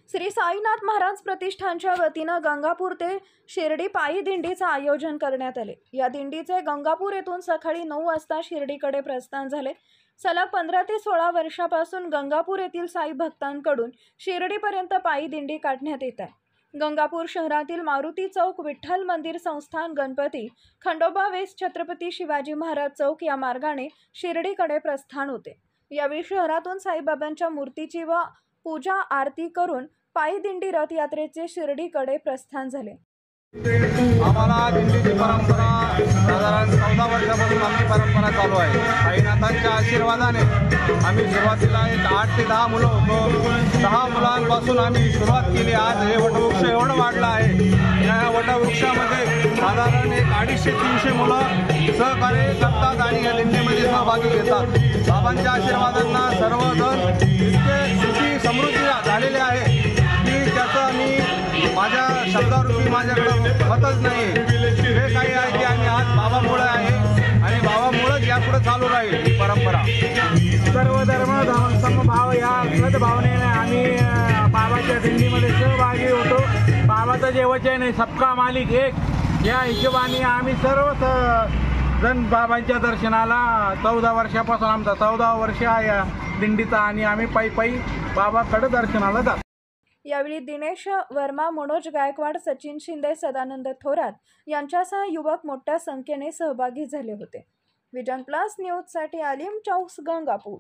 श्री साईनाथ महाराज प्रतिष्ठानच्या वतीनं गंगापूर ते शिर्डी पायी दिंडीचं आयोजन करण्यात आले। या दिंडीचे गंगापूर येथून सकाळी 9 वाजता शिर्डीकडे प्रस्थान झाले। सलग 15 ते 16 वर्षापासून गंगापूर येथील साई भक्तांकडून शिर्डीपर्यंत पायी दिंडी काढण्यात येत आहे। गंगापूर शहरातील मारुती चौक, विठ्ठल मंदिर संस्थान, गणपती, खंडोबा वेस्ट, छत्रपती शिवाजी महाराज चौक या मार्गाने शिर्डीकडे प्रस्थान होते। यावेळी शहरातून साईबाबांच्या मूर्तीची व पूजा आरती करून पायी दिंडी रथयात्रेचे शिर्डीकडे प्रस्थान झाले। आम्हाला दिंडीची परंपरा साधारण 14 वर्षापासून आमची परंपरा चालू आहे। साईनाथांच्या आशीर्वादाने आम्ही सुरुवातीला एक 8 ते 10 मुलं होतो। 10 मुलांपासून आम्ही सुरुवात केली। आज हे वटवृक्ष एवढं वाढलं आहे। या वटवृक्षामध्ये साधारण एक 250-300 मुलं सहकार्य करतात आणि या दिंडीमध्ये सहभागी घेतात। बाबांच्या आशीर्वादांना सर्वजण इतके सुखी समृद्धी झालेले आहे की त्याचं मी माझ्या शब्दावरती माझ्याकडे मतच नाही। हे काही आहे की आम्ही आज बाबामुळे आहे आणि बाबामुळेच यापुढे चालू राहील ही परंपरा। सर्व धर्म समभाव या सद्भावनेने आम्ही बाबाच्या दिंडीमध्ये सहभागी होतो। बाबाचं जे वचन आहे सबका मालिक एक, या हिशोबाने आम्ही सर्व जण बाबांच्या दर्शनाला 14 वर्षापासून आमचा 14 वर्ष आहे या दिंडीचा आणि आम्ही पायी बाबाकडे दर्शनाला जातो। यावेळी दिनेश वर्मा, मनोज गायकवाड, सचिन शिंदे, सदानंद थोरात यांच्यासह युवक मोठ्या संख्येने सहभागी झाले होते। विजन प्लस न्यूजसाठी आलिम चौक, गंगापूर।